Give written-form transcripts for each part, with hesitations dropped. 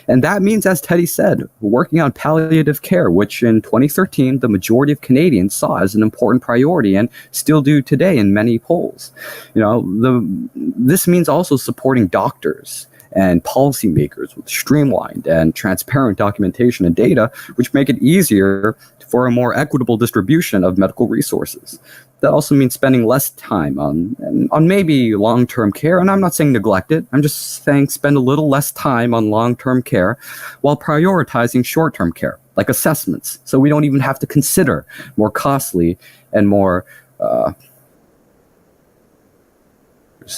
And that means, as Teddy said, working on palliative care, which in 2013, the majority of Canadians saw as an important priority and still do today in many polls. This means also supporting doctors and policymakers with streamlined and transparent documentation and data, which make it easier for a more equitable distribution of medical resources. That also means spending less time on maybe long-term care, and I'm not saying neglect it. I'm just saying spend a little less time on long-term care while prioritizing short-term care, like assessments, so we don't even have to consider more costly and more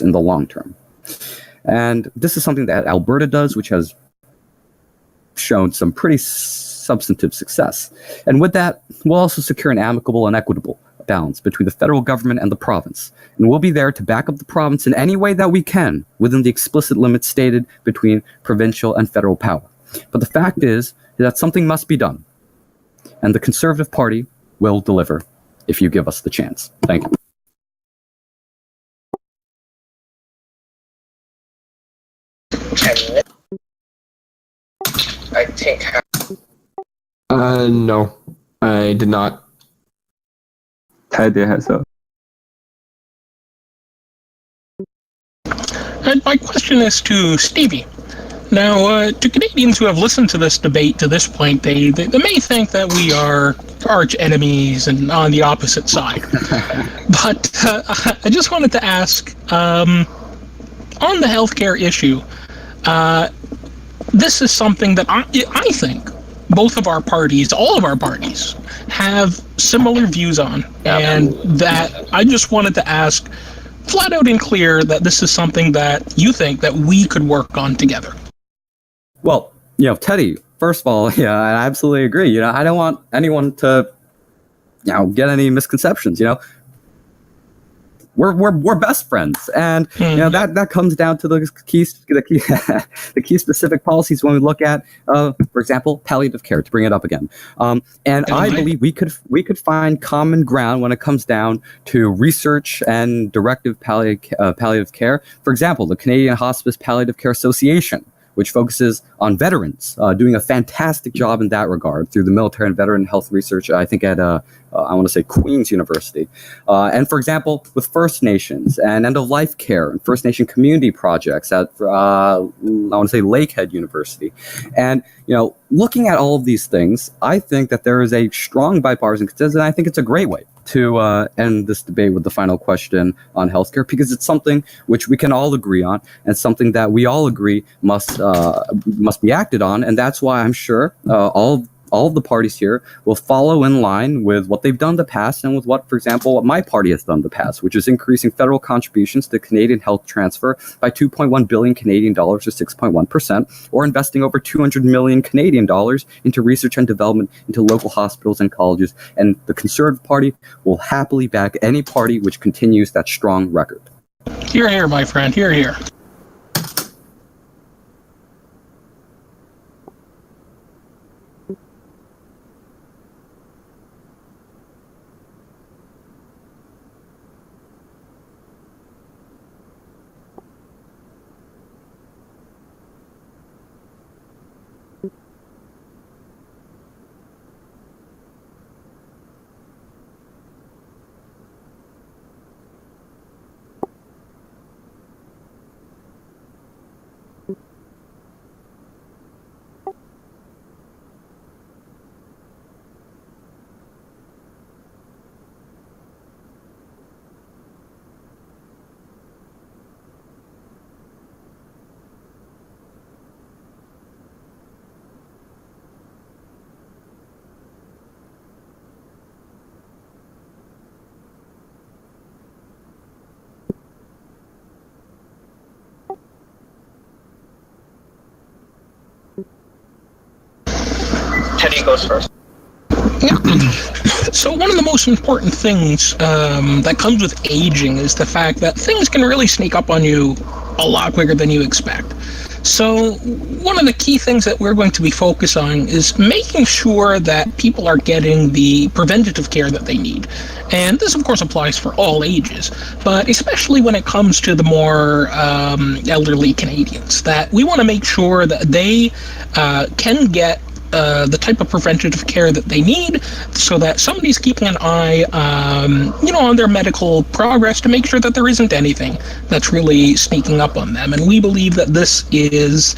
in the long term. And this is something that Alberta does, which has shown some pretty substantive success. And with that, we'll also secure an amicable and equitable balance between the federal government and the province. And we'll be there to back up the province in any way that we can within the explicit limits stated between provincial and federal power. But the fact is that something must be done. And the Conservative Party will deliver if you give us the chance. Thank you. I think. No, I did not. Teddy has a. And my question is to Stevie. Now, to Canadians who have listened to this debate to this point, they may think that we are arch enemies and on the opposite side. But I just wanted to ask, on the healthcare issue, this is something that I think both of our parties, all of our parties, have similar views on. And that I just wanted to ask flat out and clear that this is something that you think that we could work on together. Well, Teddy, first of all, I absolutely agree. I don't want anyone to, get any misconceptions. We're best friends, and that comes down to the key specific policies when we look at, for example, palliative care. To bring it up again, and I believe we could find common ground when it comes down to research and directive palliative care. For example, the Canadian Hospice Palliative Care Association, which focuses on veterans, doing a fantastic job in that regard through the Military and Veteran Health Research, I think at, I want to say Queen's University. And for example, with First Nations and end-of-life care and First Nation community projects at, I want to say Lakehead University. And, looking at all of these things, I think that there is a strong bipartisan consensus, and I think it's a great way to end this debate with the final question on healthcare, because it's something which we can all agree on, and something that we all agree must be acted on, and that's why I'm sure all of the parties here will follow in line with what they've done in the past and with what, for example, what my party has done in the past, which is increasing federal contributions to Canadian health transfer by 2.1 billion Canadian dollars to 6.1%, or investing over 200 million Canadian dollars into research and development into local hospitals and colleges. And the Conservative Party will happily back any party which continues that strong record. Hear, hear, my friend. Hear, hear. Teddy goes first. Yeah. So one of the most important things that comes with aging is the fact that things can really sneak up on you a lot quicker than you expect. So one of the key things that we're going to be focused on is making sure that people are getting the preventative care that they need. And this, of course, applies for all ages, but especially when it comes to the more elderly Canadians, that we want to make sure that they can get the type of preventative care that they need, so that somebody's keeping an eye, on their medical progress to make sure that there isn't anything that's really sneaking up on them. And we believe that this is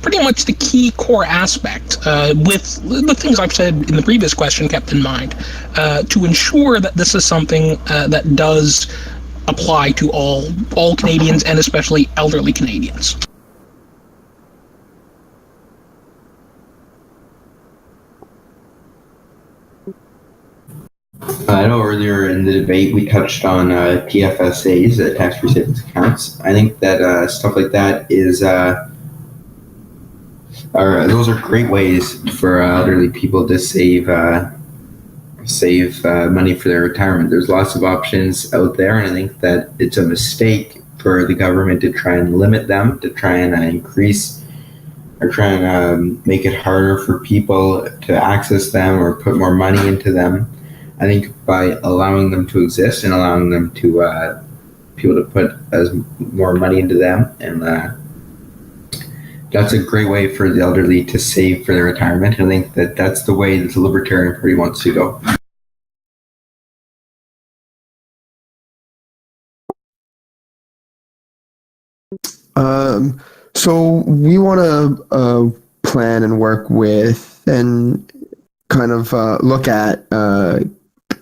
pretty much the key core aspect, with the things I've said in the previous question kept in mind, to ensure that this is something that does apply to all Canadians, and especially elderly Canadians. I know earlier in the debate we touched on TFSAs, tax-free savings accounts. I think that stuff like that is those are great ways for elderly people to save money for their retirement. There's lots of options out there, and I think that it's a mistake for the government to try and limit them, to try and increase or try and make it harder for people to access them or put more money into them. I think by allowing them to exist and allowing them to people to put as more money into them, and that's a great way for the elderly to save for their retirement. I think that that's the way that the Libertarian Party wants to go. So we want to plan and work with and kind of look at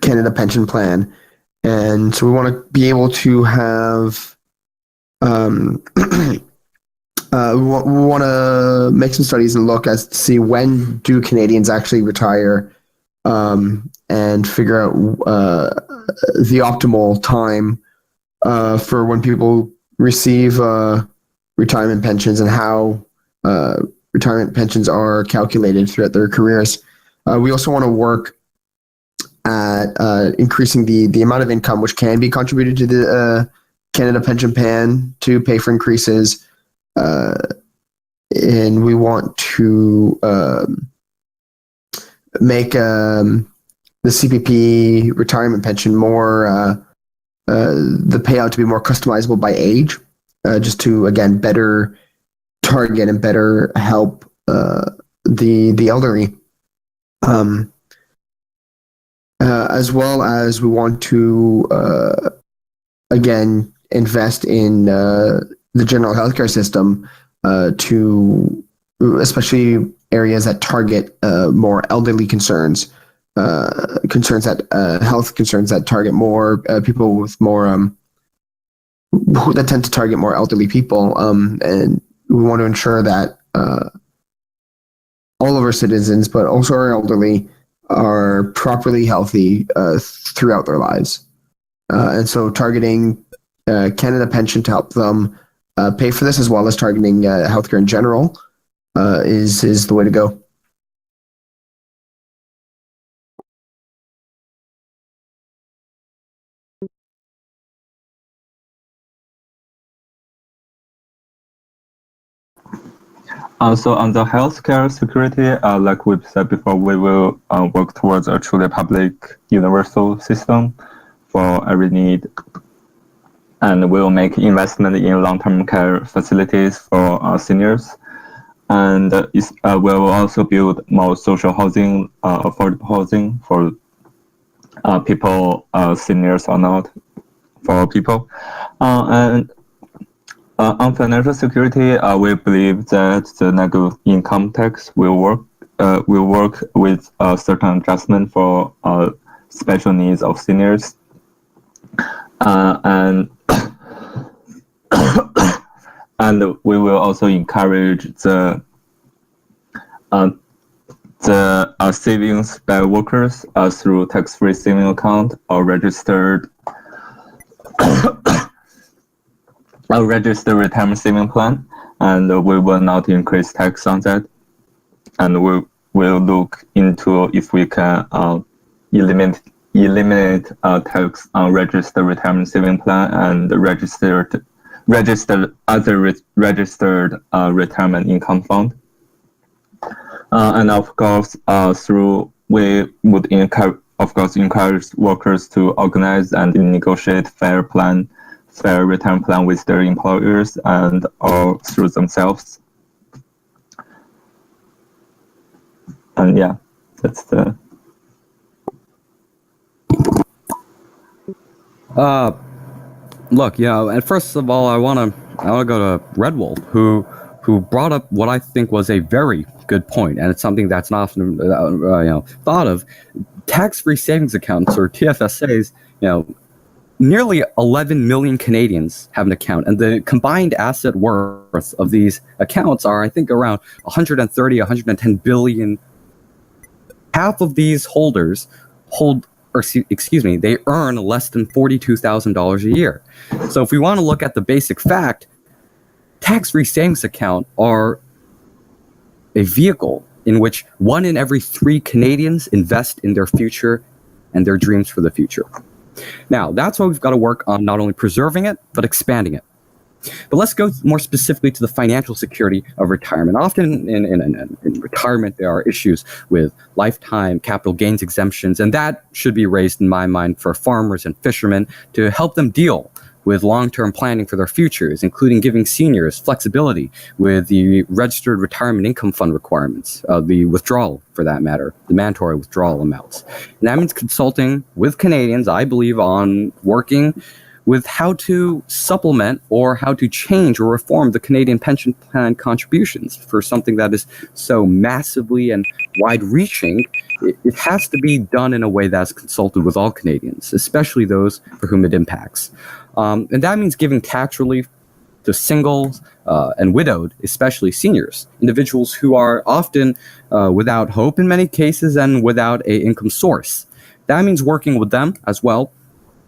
Canada Pension Plan, and so we want to be able to have we want to make some studies and look as to see when do Canadians actually retire, and figure out the optimal time for when people receive retirement pensions, and how retirement pensions are calculated throughout their careers. We also want to work at increasing the amount of income which can be contributed to the Canada Pension Plan to pay for increases, and we want to make the CPP retirement pension more the payout to be more customizable by age, just to again better target and better help the elderly. As well as we want to again invest in the general healthcare system, to especially areas that target more elderly concerns, health concerns that target more people with more that tend to target more elderly people, and we want to ensure that all of our citizens, but also our elderly, are properly healthy throughout their lives. And so targeting Canada Pension to help them pay for this, as well as targeting healthcare in general, is the way to go. So on the healthcare security, like we've said before, we will work towards a truly public universal system for every need. And we will make investment in long-term care facilities for seniors. And we will also build more social housing, affordable housing for people, seniors or not, for all people. And on financial security, we believe that the negative income tax will work with a certain adjustment for special needs of seniors, and and we will also encourage the savings by workers through tax-free saving account or registered a registered retirement saving plan, and we will not increase tax on that. And we will look into if we can eliminate tax on registered retirement saving plan and registered registered retirement income fund. And of course, we would encourage workers to organize and negotiate fair return plan with their employers and or through themselves. And yeah, that's the. Look, and first of all, I wanna go to Red Wolf, who brought up what I think was a very good point, and it's something that's not often thought of. Tax-free savings accounts, or TFSAs, nearly 11 million Canadians have an account, and the combined asset worth of these accounts are, I think, around 130, 110 billion. Half of these holders they earn less than $42,000 a year. So if we want to look at the basic fact, tax-free savings accounts are a vehicle in which 1 in every 3 Canadians invest in their future and their dreams for the future. Now, that's why we've got to work on not only preserving it, but expanding it. But let's go more specifically to the financial security of retirement. Often in retirement, there are issues with lifetime capital gains exemptions, and that should be raised in my mind for farmers and fishermen to help them deal with long-term planning for their futures, including giving seniors flexibility with the registered retirement income fund requirements, the withdrawal, for that matter, the mandatory withdrawal amounts. And that means consulting with Canadians, I believe, on working with how to supplement or how to change or reform the Canadian pension plan contributions for something that is so massively and wide-reaching. It has to be done in a way that's consulted with all Canadians, especially those for whom it impacts. And that means giving tax relief to singles and widowed, especially seniors, individuals who are often without hope in many cases and without an income source. That means working with them as well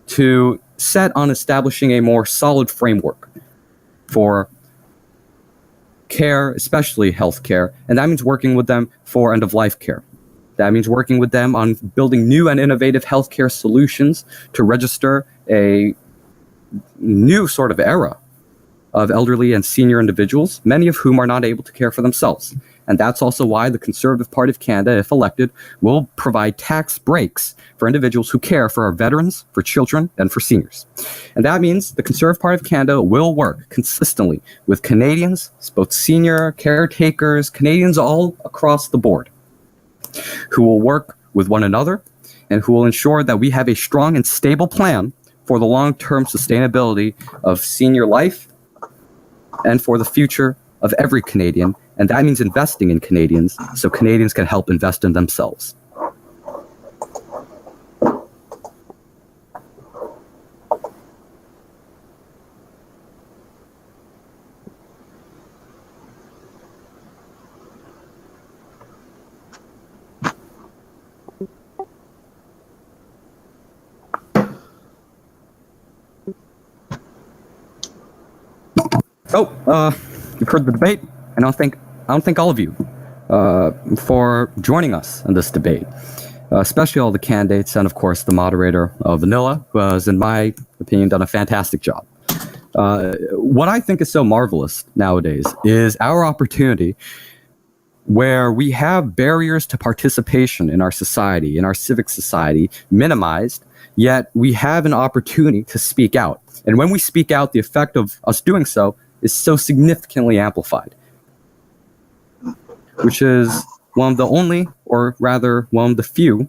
to set on establishing a more solid framework for care, especially health care, and that means working with them for end-of-life care. That means working with them on building new and innovative healthcare solutions to register a new sort of era of elderly and senior individuals, many of whom are not able to care for themselves. And that's also why the Conservative Party of Canada, if elected, will provide tax breaks for individuals who care for our veterans, for children, and for seniors. And that means the Conservative Party of Canada will work consistently with Canadians, both senior caretakers, Canadians all across the board, who will work with one another and who will ensure that we have a strong and stable plan for the long-term sustainability of senior life and for the future of every Canadian. And that means investing in Canadians so Canadians can help invest in themselves. You've heard the debate. I don't thank all of you for joining us in this debate, especially all the candidates and, of course, the moderator of Vanilla, who has, in my opinion, done a fantastic job. What I think is so marvelous nowadays is our opportunity where we have barriers to participation in our society, in our civic society, minimized, yet we have an opportunity to speak out. And when we speak out, the effect of us doing so is so significantly amplified, which is one of the only, or rather one of the few,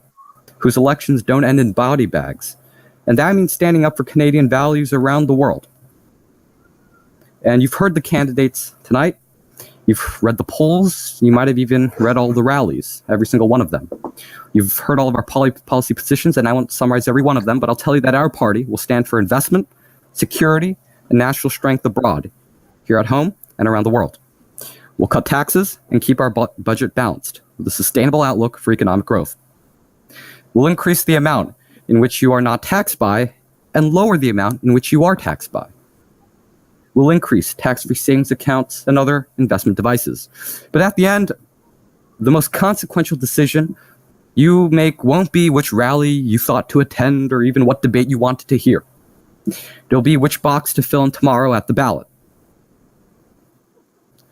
whose elections don't end in body bags. And that means standing up for Canadian values around the world. And you've heard the candidates tonight. You've read the polls. You might have even read all the rallies, every single one of them. You've heard all of our policy positions, and I won't summarize every one of them, but I'll tell you that our party will stand for investment, security, and national strength abroad, here at home and around the world. We'll cut taxes and keep our budget balanced with a sustainable outlook for economic growth. We'll increase the amount in which you are not taxed by and lower the amount in which you are taxed by. We'll increase tax-free savings accounts and other investment devices. But at the end, the most consequential decision you make won't be which rally you thought to attend or even what debate you wanted to hear. There'll be which box to fill in tomorrow at the ballot.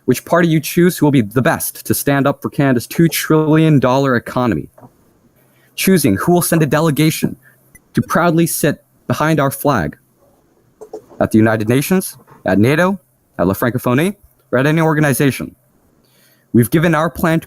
Which party you choose who will be the best to stand up for Canada's $2 trillion economy. Choosing who will send a delegation to proudly sit behind our flag at the United Nations, at NATO, at La Francophonie, or at any organization. We've given our plan to